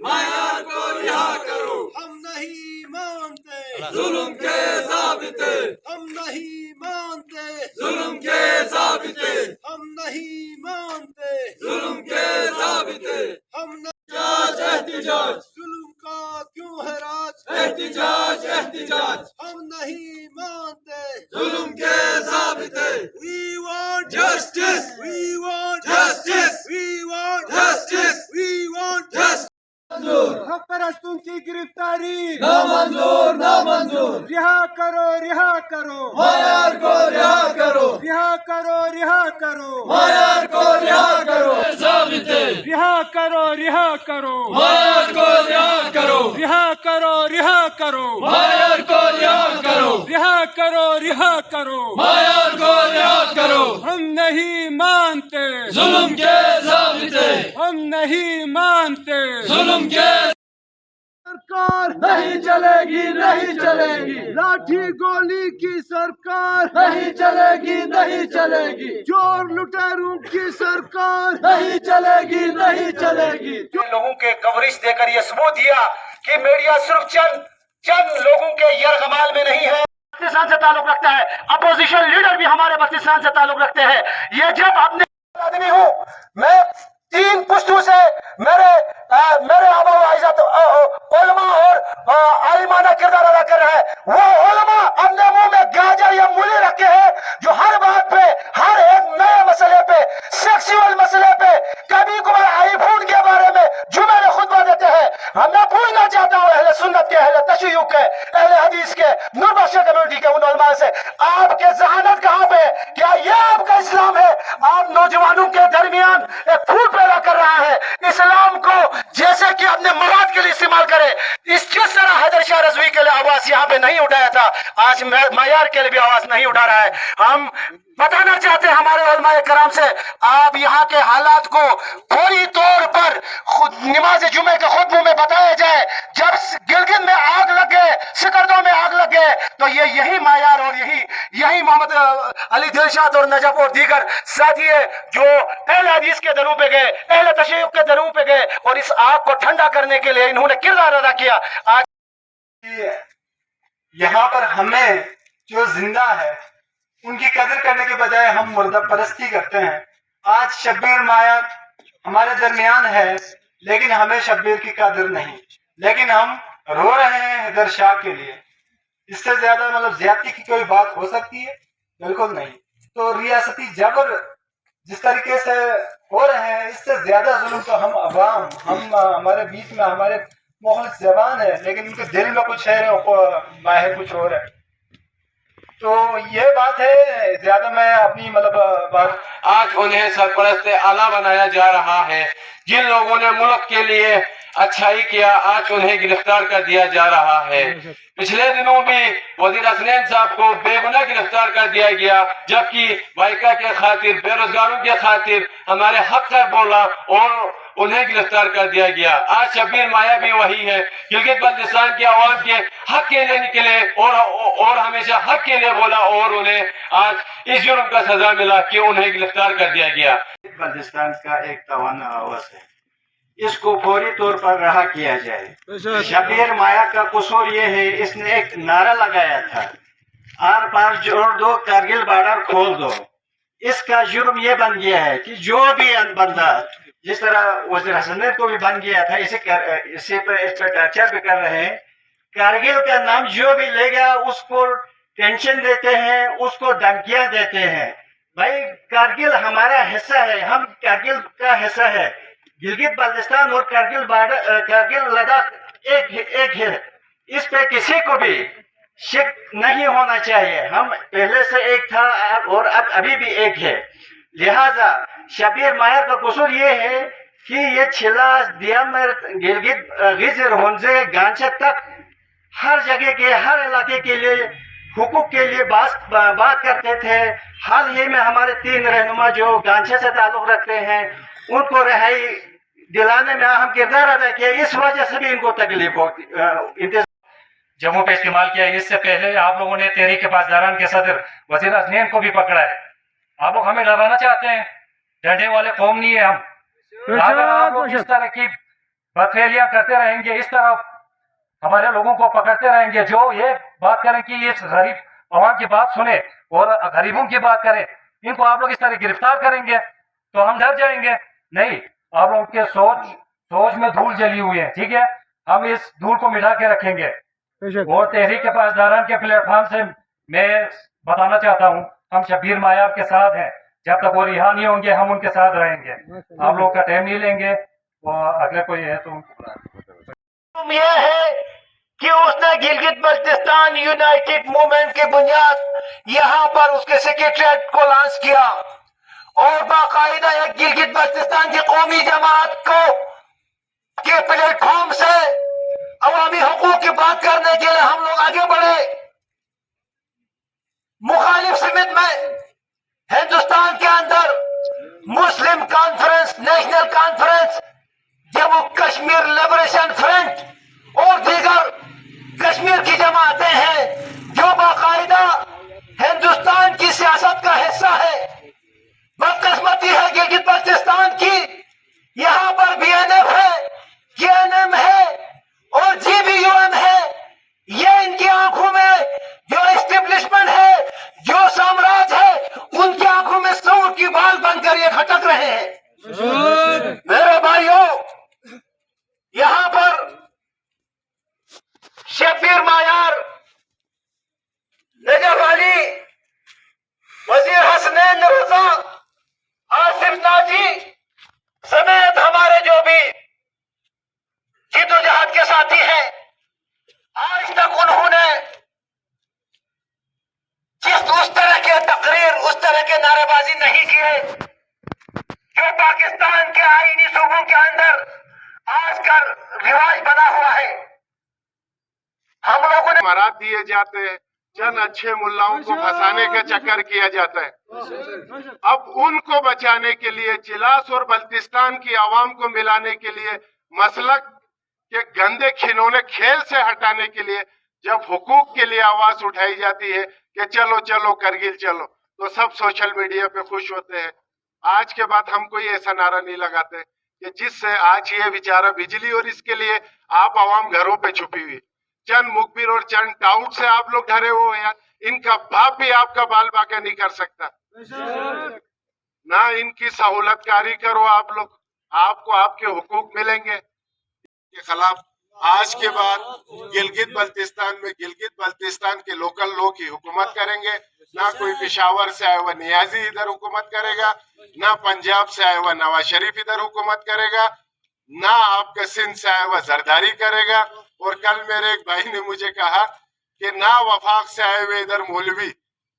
معیار کو رہا کرو، ہم نہیں مانتے ظلم کے ضابطے، ہم نہیں مانتے ظلم کے ضابطے، ہم نہیں مانتے ظلم کے ضابطے، ہم نہیں احتجاج احتجاج، ظلم کا کیوں ہے راج احتجاج احتجاج، ہم نہیں مانتے ظلم کے ضابطے، We want Justice! We want Justice! We want Justice! We want Justice! منظور حق پرستوں کی گرفتاری نامنظور نامنظور، رہا کرو رہا کرو معیار کو رہا کرو، رہا کرو رہا کرو معیار کو رہا کرو، ضابطے، رہا کرو رہا کرو معیار کو رہا کرو، رہا کرو رہا کرو معیار کو رہا کرو، رہا کرو رہا کرو معیار کو رہا کرو، ہم نہیں مانتے ظلم کے ضابطے، ہم نہیں مانتے ظلم کے سرکار نہیں چلے گی، نہیں چلے گی، لاٹھی گولی کی سرکار نہیں چلے گی، نہیں چلے گی، چور لٹیروں کی سرکار نہیں چلے گی، نہیں چلے گی، لوگوں کے کوریج دے کر یہ ثبوت دیا کہ میڈیا صرف چند لوگوں کے یرغمال میں نہیں ہے، بلوچستان سے تعلق رکھتا ہے، اپوزیشن لیڈر بھی ہمارے بلوچستان سے تعلق رکھتے ہیں۔ یہ جب اپنے آدمی ہوں، میں 3 پشتوں سے میرے آبا و اجداد علماء اور عالمانہ کردار ادا کر رہے ہیں، وہ علماء اپنے منہ میں گاجر یا مولی رکھے ہیں جو ہر بات پہ، ہر ایک نئے مسئلے پہ، سیکسول مسئلے پہ، کبھی کبھار آئی بھون کے بارے میں جمعے میں خطبہ دیتے ہیں۔ میں پوچھنا چاہتا ہوں اہل سنت کے، اہل تشیع کے، اہل حدیث کے، نور بخش کمیونٹی کے ان علماء سے، آپ کے ذہانت کہاں پہ؟ کیا یہ آپ کا اسلام ہے؟ آپ نوجوانوں کے درمیان ایک پھول پیدا کر رہا ہے، اسلام کو جیسے کہ اپنے مراد کے لیے استعمال کرے۔ جس طرح حیدر شاہ رضوی کے لیے آواز یہاں پہ نہیں اٹھایا تھا، آج معیار کے لیے بھی آواز نہیں اٹھا رہا ہے۔ ہم بتانا چاہتے ہیں ہمارے علماء کرام سے، آپ یہاں کے حالات کو فوری طور پر نماز جمعے کے خطبوں میں بتایا جائے۔ جب گلگت میں آگ لگ گئے، سکردوں میں آگ لگ گئے، تو یہی معیار اور یہی محمد علی دلشاد اور نجف اور دیگر ساتھی ہے جو اہل حدیث کے دروں پہ گئے، اہل تشیع کے دروں پہ گئے اور اس آگ کو ٹھنڈا کرنے کے لیے انہوں نے کردار ادا کیا۔ آج یہاں پر ہمیں جو زندہ ہے ان کی قدر کرنے کے بجائے ہم مردہ پرستی کرتے ہیں۔ آج شبیر مایا ہمارے درمیان ہے لیکن ہمیں شبیر کی قدر نہیں، لیکن ہم رو رہے ہیں حیدر شاہ کے لیے۔ اس سے زیادہ زیادتی کی کوئی بات ہو سکتی ہے؟ بالکل نہیں۔ تو ریاستی جبر جس طریقے سے ہو رہے ہیں، اس سے زیادہ ظلم تو ہم عوام، ہمارے بیچ میں ہمارے مخلص زبان ہے لیکن ان کے دل میں کچھ ہے اور باہر کچھ اور ہے۔ تو یہ بات ہے، زیادہ میں اپنی بات آج انہیں سرپرست اعلیٰ بنایا جا رہا ہے۔ جن لوگوں نے ملک کے لیے اچھائی کیا، آج انہیں گرفتار کر دیا جا رہا ہے۔ پچھلے دنوں بھی وزیر اسنین صاحب کو بے گناہ گرفتار کر دیا گیا، جبکہ وائکا کے خاطر، بے روزگاروں کے خاطر ہمارے حق پر بولا اور انہیں گرفتار کر دیا گیا۔ آج شبیر مایا بھی وہی ہے، گلگت بلتستان کے عوام کے حق کے لیے نکلے اور ہمیشہ حق کے لیے بولا اور انہیں آج اس جرم کا سزا ملا کہ انہیں گرفتار کر دیا گیا۔ بلتستان کا ایک توانا آواز ہے، اس کو فوری طور پر رہا کیا جائے۔ شبیر مایا کا قصور یہ ہے، اس نے ایک نعرہ لگایا تھا، آر پار جوڑ دو، کرگل بارڈر کھول دو۔ اس کا جرم یہ بن گیا ہے کہ جو بھی بندہ، جس طرح وزیر حسنین کو بھی بن گیا تھا، اسی پر اس پہ ٹارچر بھی کر رہے ہیں، کارگل کا نام جو بھی لے گا اس کو ٹینشن دیتے ہیں، اس کو دھمکیاں دیتے ہیں۔ بھائی کارگل ہمارا حصہ ہے، ہم کارگل کا حصہ ہے۔ گلگت بلتستان اور کارگل لداخ ایک ہے، اس پہ کسی کو بھی شک نہیں ہونا چاہیے۔ ہم پہلے سے ایک تھا اور اب ابھی بھی ایک ہے۔ لہذا شبیر مایا کا قصور یہ ہے کہ یہ چھلا دیامر، گلگت، غزر، ہنزے، گانچہ تک ہر جگہ کے، ہر علاقے کے لیے حقوق کے لیے بات کرتے تھے۔ حال ہی میں ہمارے 3 رہنما جو گانچہ سے تعلق رکھتے ہیں، ان کو رہائی دلانے میں اہم کردار ادا کیا، اس وجہ سے بھی ان کو تکلیف ہوتی۔ جموں پہ استعمال کیا۔ اس سے پہلے آپ لوگوں نے تحریک پاسداران کے صدر وزیر اسنین کو بھی پکڑا ہے۔ آپ لوگ ہمیں ڈرانا چاہتے ہیں، ڈرنے والے قوم نہیں ہے ہم۔ اگر آپ لوگ اس طرح کی बदफेलियां करते रहेंगे, इस तरह हमारे लोगों को पकड़ते रहेंगे। जो ये बात करें कि इस गरीब आवाम की बात सुने और गरीबों की बात करें, इनको आप लोग इस तरह गिरफ्तार करेंगे तो हम डर जाएंगे। नहीं, आप लोगों के सोच में धूल जली हुई है, ठीक है, हम इस धूल को मिटा के रखेंगे। और तहरीक के पासदारान के प्लेटफॉर्म से मैं बताना चाहता हूँ, हम शब्बीर मायार के साथ हैं, जब तक वो रिहा नहीं होंगे हम उनके साथ रहेंगे। आप लोग का टाइम नहीं लेंगे। और अगले कोई है तो उनको यह है कि उसने गिलगित बल्तिस्तान यूनाइटेड मूवमेंट की बुनियाद यहाँ पर उसके सेक्रेटरीट को लॉन्च किया और बाकायदा एक गिलगित बल्तिस्तान की कौमी जमात को के प्लेटफॉर्म से अवामी हकूक की बात करने के लिए हम लोग आगे बढ़े। मुखालिफ समित में हिंदुस्तान के अंदर Muslim conference, national conference, Jammu Kashmir liberation front और दीगर कश्मीर की जमातें हैं जो बाकायदा हिंदुस्तान की सियासत का हिस्सा है। बदकिस्मती है गिलगित बल्तिस्तान की, यहाँ पर BNF है, KNM है और GBUM है। ये इनकी आंखों में जो एस्टेब्लिशमेंट है, जो साम्राज्य है, उनकी आंखों में सूर की बाल बनकर ये खटक रहे हैं। मेरे भाइयों, यहाँ पर शब्बीर मायार, नजफ अली, वजीर हसनैन रजा, आसिफ ताजी समेत हमारे जो भी जिद्दोजहद के साथी हैं, आज तक उन्होंने उस तरह के तकरीर, उस तरह के नारेबाजी नहीं किए जो पाकिस्तान के आईनी सूबों के अंदर आजकल रिवाज बना हुआ है। हम लोगों ने मराद दिए जाते हैं, चंद अच्छे मुल्लाओं को फंसाने का चक्कर किया जाता है। अब उनको बचाने के लिए, चिलास और बल्तिस्तान की आवाम को मिलाने के लिए, मसलक के गंदे खिलौने खेल से हटाने के लिए जब हुकूक के लिए आवाज उठाई जाती है कि चलो चलो करगिल चलो, तो सब सोशल मीडिया पे खुश होते हैं। आज के बाद हम कोई ऐसा नारा नहीं लगाते कि जिससे आज ये बेचारा बिजली और इसके लिए आप आवाम घरों पे छुपी हुई, चंद मुखबिर और चंद टाउट से आप लोग डरे हुए हैं। इनका बाप भी आपका बाल बाका नहीं कर सकता, ना इनकी सहूलतकारी करो आप लोग, आपको आपके हुकूक मिलेंगे। के खिलाफ आज के बाद गिलगित बल्तिस्तान के लोकल लोग ही हुकूमत करेंगे, ना कोई पेशावर से आया हुआ नियाजी इधर हुकूमत करेगा, ना पंजाब से आया हुआ नवाज शरीफ इधर हुकूमत करेगा, ना आपका सिंध से आया हुआ जरदारी करेगा। और कल मेरे एक भाई ने मुझे कहा कि ना वफाक से आए हुए इधर मौलवी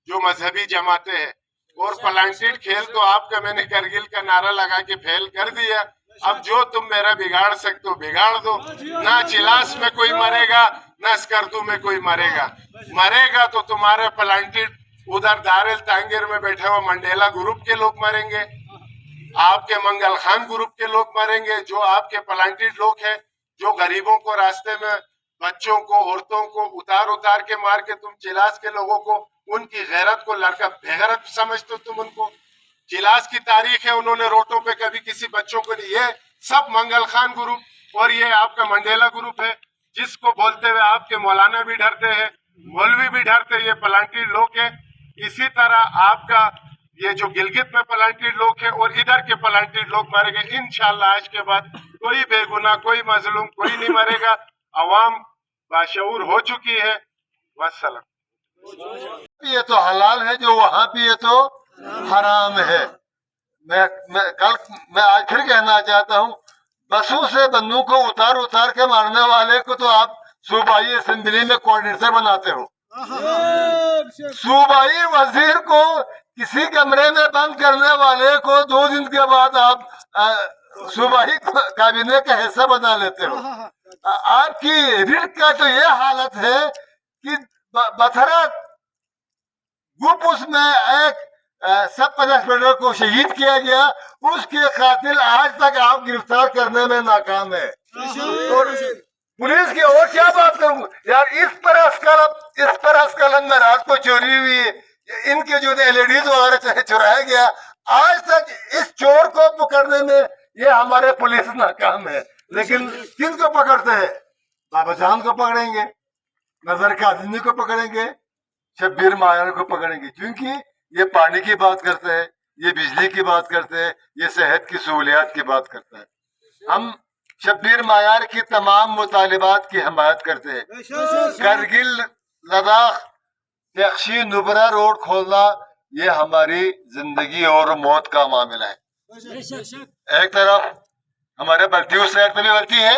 जो मजहबी जमाते हैं, और प्लांटेड खेल तो आपका मैंने करगिल का नारा लगा के फेल कर दिया। अब जो तुम मेरा बिगाड़ सकते हो बिगाड़ दो। ना चिलास में कोई मरेगा, ना स्कर्दू में कोई मरेगा तो तुम्हारे प्लांटेड उधर दारुल तांगीर में बैठे हुए मंडेला ग्रुप के लोग मरेंगे, आपके मंगल खान ग्रुप के लोग मरेंगे, जो आपके प्लांटेड लोग हैं, जो गरीबों को रास्ते में, बच्चों को, औरतों को उतार के मार के तुम चिलास के लोगों को, उनकी गैरत को लड़का बेगैरत समझते हो तुम उनको। चिलास की तारीख है, उन्होंने रोटों पे कभी किसी बच्चों को नहीं, ये सब मंगल खान ग्रुप और ये आपका मंडेला ग्रुप है, जिसको बोलते हुए आपके मौलाना भी डरते हैं, मौलवी भी डरते हैं, ये प्लांटेड लोग हैं। इसी तरह आपका ये जो गिलगित में प्लांटेड लोग हैं और इधर के प्लांटेड लोग मरेंगे इंशाल्लाह। आज के बाद कोई बेगुनाह, कोई मजलूम, कोई नहीं मरेगा। अवाम बाशऊर हो चुकी है। वस्सलाम। ये तो हलाल है, जो वहाँ भी ये तो हराम है। मैं आज फिर कहना चाहता हूँ, बसों से बंदूक को उतार के मारने वाले को तो आप सूबाई असेंबली में कोऑर्डिनेटर बनाते हो। सूबाई वजीर को किसी कमरे में बंद करने वाले को 2 दिन के बाद आप सूबाई काबिने का हिस्सा बना लेते हो। आपकी रिट का तो ये हालत है कि बथरा गुपुस में एक सब इंस्पेक्टर को शहीद किया गया, उसके कातिल आज तक आप गिरफ्तार करने में नाकाम है। और पुलिस की और क्या बात करूं यार, इस पर अस्कलम में रात को चोरी हुई, इनके जो LEDs वगैरह चुराया गया, आज तक इस चोर को पकड़ने में ये हमारे पुलिस नाकाम है। लेकिन किनको पकड़ते हैं? बाबा जान को पकड़ेंगे, नजर काज़मी को पकड़ेंगे, शब्बीर मायार को पकड़ेंगे, क्योंकि ये पानी की बात करते हैं, ये बिजली की बात करते हैं, ये सेहत की सहूलियात की बात करते हैं। हम शब्बीर मायार की तमाम मुतालिबात की हमायत करते हैं। करगिल लद्दाख तख्शी नुब्रा रोड खोलना ये हमारी जिंदगी और मौत का मामला है। एक तरफ हमारे बल्ती उस शहर पे भी बलती है,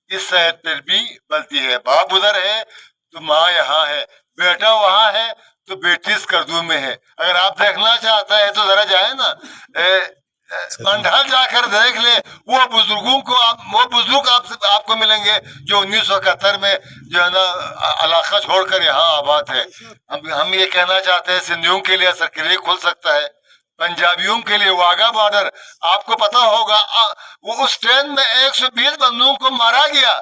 इस शहर पे भी बलती है। बाप उधर है तो माँ यहाँ है, बेटा वहाँ है तो बेटी इस करदू में है। अगर आप देखना चाहता है तो जरा जाए ना मंडल जाकर देख ले, वो बुजुर्गों को वो बुजुर्ग आपको मिलेंगे जो 1971 में जो है ना इलाका छोड़कर यहाँ आबाद है। हम ये कहना चाहते हैं सिंधियों के लिए सरकरी खुल सकता है, पंजाबियों के लिए वाघा बॉर्डर। आपको पता होगा वो उस ट्रेन में 120 बंदूकों को मारा गया,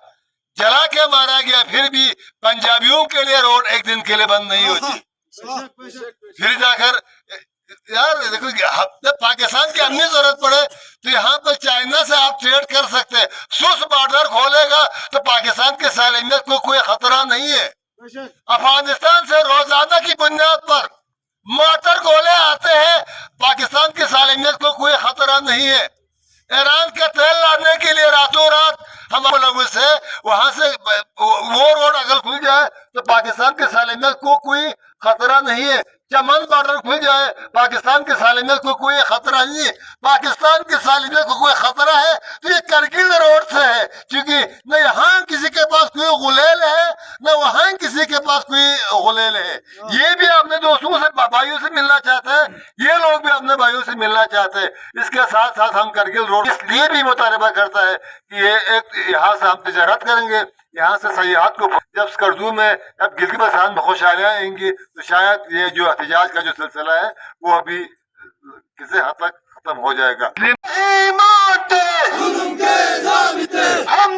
जला के मारा गया, फिर भी पंजाबियों के लिए रोड एक दिन के लिए बंद नहीं होती। फिर जाकर यार देखो, जब पाकिस्तान की अपनी जरूरत पड़े तो यहाँ पर चाइना से आप ट्रेड कर सकते हैं। सुस बॉर्डर खोलेगा तो पाकिस्तान के सालिमियत को कोई खतरा नहीं है। अफगानिस्तान से रोजाना की बुनियाद पर मोटर गोले आते हैं, पाकिस्तान की सालिमियत को कोई खतरा नहीं है। ईरान का तेल लाने के लिए रातों रात हमारे लोगों से वहां से वो रोड अगर खुल जाए तो पाकिस्तान के सालिमियत को कोई खतरा नहीं है। चमन बॉर्डर खुल जाए, पाकिस्तान के सालिमियत को कोई खतरा नहीं है। पाकिस्तान के सालिमियत को कोई खतरा है तो ये करगिल रोड से है, क्योंकि न यहाँ किसी के पास कोई गुलेल है न वहाँ किसी के पास कोई गुलेल है। ये भी अपने दोस्तों से भाइयों से मिलना चाहते हैं, ये लोग भी अपने भाइयों से मिलना चाहते हैं। इसके साथ साथ हम करगिल रोड इसलिए भी मुतालबा करता है कि ये एक यहाँ से हम तजारत करेंगे, यहाँ से सयाहत को जब स्कर्दू में अब गिलगित बल्तिस्तान में खुशहालियाँ आएंगी तो शायद ये जो एहतजाज का जो सिलसिला है वो अभी किसी हद तक खत्म हो जाएगा। हम